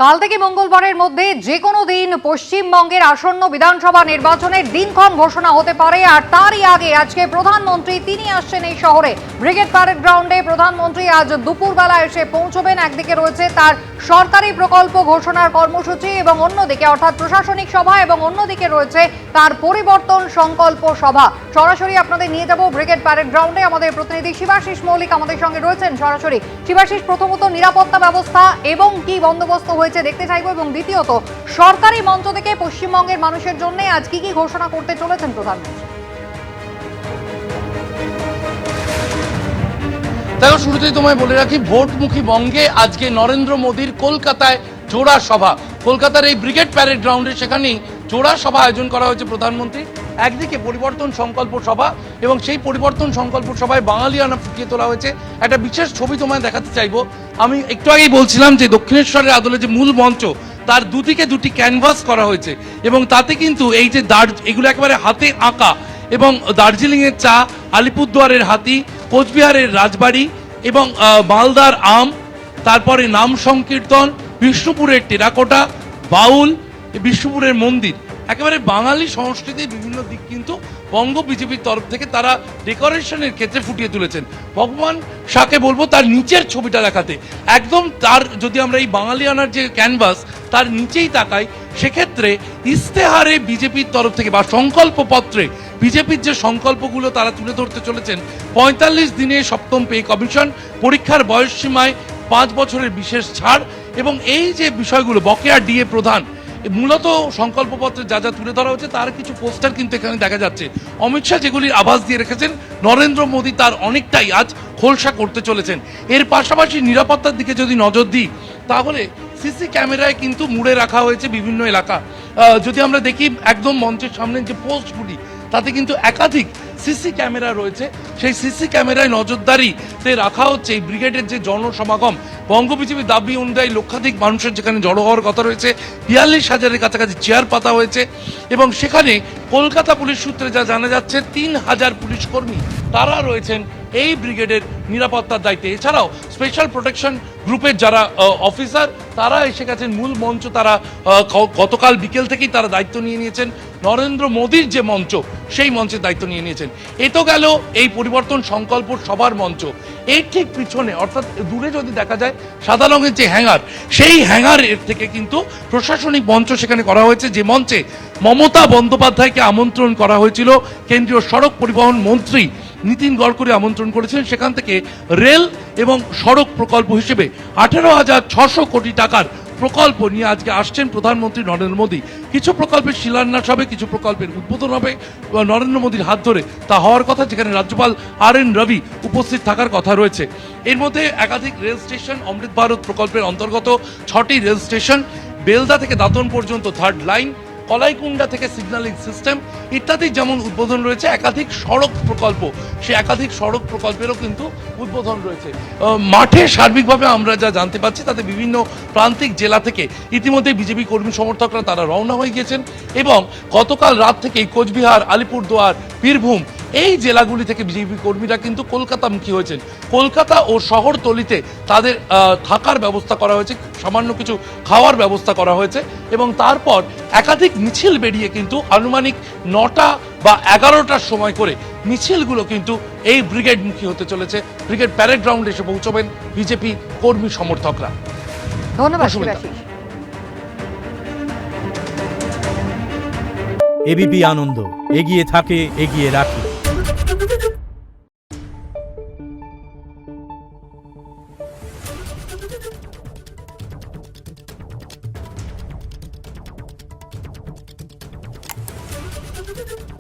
কাল থেকে মঙ্গলবারের মধ্যে যে কোনো দিন পশ্চিমবঙ্গের আসন্ন বিধানসভা নির্বাচনের দিনক্ষণ ঘোষণা হতে পারে। আর তারই আগে আজকে প্রধানমন্ত্রী তিনি আসছেন এই শহরে। ব্রিগেড প্যারেড গ্রাউন্ডে প্রধানমন্ত্রী আজ দুপুরবেলা এসে পৌঁছবেন। একদিকে রয়েছে তার সরকারি প্রকল্প ঘোষণার কর্মসূচি এবং অন্যদিকে অর্থাৎ প্রশাসনিক সভা, এবং অন্যদিকে রয়েছে তার পরিবর্তন সংকল্প সভা। সরাসরি আপনাদের নিয়ে যাব ব্রিগেড প্যারেড গ্রাউন্ডে। আমাদের প্রতিনিধি শিবাশিস মৌলিক আমাদের সঙ্গে রয়েছেন সরাসরি। শিবাশিস, প্রথমত নিরাপত্তা ব্যবস্থা এবং কি বন্দোবস্ত হয়েছে দেখতে চাইবো, এবং দ্বিতীয়ত সরকারি মঞ্চ থেকে পশ্চিমবঙ্গের মানুষের জন্য আজ কি কি ঘোষণা করতে চলেছেন প্রধানমন্ত্রী? দেখো, শুরুতেই তোমায় বলে রাখি, ভোটমুখী বঙ্গে আজকে নরেন্দ্র মোদীর কলকাতায় জোড়া সভা। কলকাতার এই ব্রিগেড প্যারেড গ্রাউন্ডে সেখানেই জোড়া সভা আয়োজন করা হয়েছে প্রধানমন্ত্রী। একদিকে পরিবর্তন সংকল্প সভা, এবং সেই পরিবর্তন সংকল্প সভায় বাঙালিয়ানা ফুটিয়ে তোলা হয়েছে। একটা বিশেষ ছবি তোমায় দেখাতে চাইবো। আমি একটু আগেই বলছিলাম যে দক্ষিণেশ্বরের আদলে যে মূল মঞ্চ, তার দুদিকে দুটি ক্যানভাস করা হয়েছে, এবং তাতে কিন্তু এই যে এগুলো একেবারে হাতে আঁকা, এবং দার্জিলিংয়ের চা, আলিপুরদুয়ারের হাতি, কোচবিহারের রাজবাড়ি এবং মালদার আম, তারপরে নাম সংকীর্তন, বিষ্ণুপুরের টেরাকোটা, বাউল, বিষ্ণুপুরের মন্দির, একেবারে বাঙালি সংস্কৃতির বিভিন্ন দিক কিন্তু বঙ্গ বিজেপির তরফ থেকে তারা ডেকোরেশনের ক্ষেত্রে ফুটিয়ে তুলেছেন। ভগবান শাহকে বলবো তার নিচের ছবিটা দেখাতে, একদম তার যদি আমরা এই বাঙালিয়ানার যে ক্যানভাস তার নিচেই তাকাই, সেক্ষেত্রে ইস্তেহারে বিজেপির তরফ থেকে বা সংকল্প পত্রে বিজেপির যে সংকল্পগুলো তারা তুলে ধরতে চলেছেন। ৪৫ দিনে সপ্তম পে কমিশন, পরীক্ষার বয়সসীমায় ৫ বছরের বিশেষ ছাড়, এবং এই যে বিষয়গুলো বকেয়া ডিএ প্রদান, মূলত সংকল্পপত্রে যা যা তুলে ধরা হচ্ছে তার কিছু পোস্টার কিন্তু এখানে দেখা যাচ্ছে। অমিত শাহ যেগুলির আভাস দিয়ে রেখেছেন, নরেন্দ্র মোদী তার অনেকটাই আজ খোলসা করতে চলেছেন। এর পাশাপাশি নিরাপত্তার দিকে যদি নজর দিই, তাহলে সিসি ক্যামেরায় কিন্তু মুড়ে রাখা হয়েছে বিভিন্ন এলাকা। যদি আমরা দেখি একদম মঞ্চের সামনে যে পোস্টগুলি, তাতে কিন্তু একাধিক সিসি ক্যামেরা রয়েছে। সেই সিসি ক্যামেরায় নজরদারিতে রাখা হচ্ছে এই ব্রিগেডের যে জনসমাগম। বঙ্গ বিজেপির দাবি অনুযায়ী লক্ষাধিক মানুষের যেখানে জড়ো হওয়ার কথা রয়েছে, ৪২,০০০-এর কাছাকাছি চেয়ার পাতা হয়েছে, এবং সেখানে কলকাতা পুলিশ সূত্রে যা জানা যাচ্ছে ৩,০০০ পুলিশ কর্মী তারা রয়েছেন এই ব্রিগেডের নিরাপত্তার দায়িত্বে। এছাড়াও স্পেশাল প্রোটেকশন গ্রুপের যারা অফিসার তারা এসে গেছেন মূল মঞ্চ। তারা গতকাল বিকেল থেকেই তারা দায়িত্ব নিয়ে নিয়েছেন। নরেন্দ্র মোদীর যে মঞ্চ, সেই মঞ্চের দায়িত্ব নিয়ে নিয়েছেন। এ তো গেল এই পরিবর্তন সংকল্প সভার মঞ্চ। এর ঠিক পিছনে, অর্থাৎ দূরে যদি দেখা যায় সাদা রঙের যে হ্যাঙ্গার, সেই হ্যাঙ্গারের থেকে কিন্তু প্রশাসনিক মঞ্চ সেখানে করা হয়েছে, যে মঞ্চে মমতা বন্দ্যোপাধ্যায়কে আমন্ত্রণ করা হয়েছিল। কেন্দ্রীয় সড়ক পরিবহন মন্ত্রী নীতিন গডকরি আমন্ত্রণ করেছিলেন। সেখান থেকে রেল এবং সড়ক প্রকল্প হিসেবে 18,600 কোটি টাকার প্রকল্প নিয়ে আজকে আসছেন প্রধানমন্ত্রী নরেন্দ্র মোদী। কিছু প্রকল্পের শিলান্যাস হবে, কিছু প্রকল্পের উদ্বোধন হবে নরেন্দ্র মোদীর হাত ধরে। তা হওয়ার কথা, যেখানে রাজ্যপাল RN রবি উপস্থিত থাকার কথা রয়েছে। এর মধ্যে একাধিক রেল স্টেশন, অমৃত ভারত প্রকল্পের অন্তর্গত 6টি রেল স্টেশন, বেলদা থেকে দাঁতন পর্যন্ত 3rd লাইন, কলাইকুণ্ডা থেকে সিগন্যালিং সিস্টেম ইত্যাদি যেমন উদ্বোধন রয়েছে, একাধিক সড়ক প্রকল্প, সে একাধিক সড়ক প্রকল্পেরও কিন্তু উদ্বোধন রয়েছে। মাঠে সার্বিকভাবে আমরা যা জানতে পারছি, তাতে বিভিন্ন প্রান্তিক জেলা থেকে ইতিমধ্যে বিজেপি কর্মী সমর্থকরা তারা রওনা হয়ে গিয়েছেন, এবং গতকাল রাত থেকেই কোচবিহার, আলিপুরদুয়ার, বীরভূম এই জেলাগুলি থেকে বিজেপি কর্মীরা কিন্তু কলকাতামুখী হয়েছেন। কলকাতা ও শহরতলিতে তাদের থাকার ব্যবস্থা করা হয়েছে, সামান্য কিছু খাওয়ার ব্যবস্থা করা হয়েছে, এবং তারপর একাধিক মিছিল বেরিয়ে কিন্তু আনুমানিক 9টা বা 11টার সময় করে মিছিলগুলো কিন্তু এই ব্রিগেডমুখী হতে চলেছে। ব্রিগেড প্যারেড গ্রাউন্ডে এসে পৌঁছবেন বিজেপি কর্মী সমর্থকরা। ধন্যবাদ শিবাশিস। এবিপি আনন্দ, এগিয়ে থাকে, এগিয়ে রাখে। Thank you.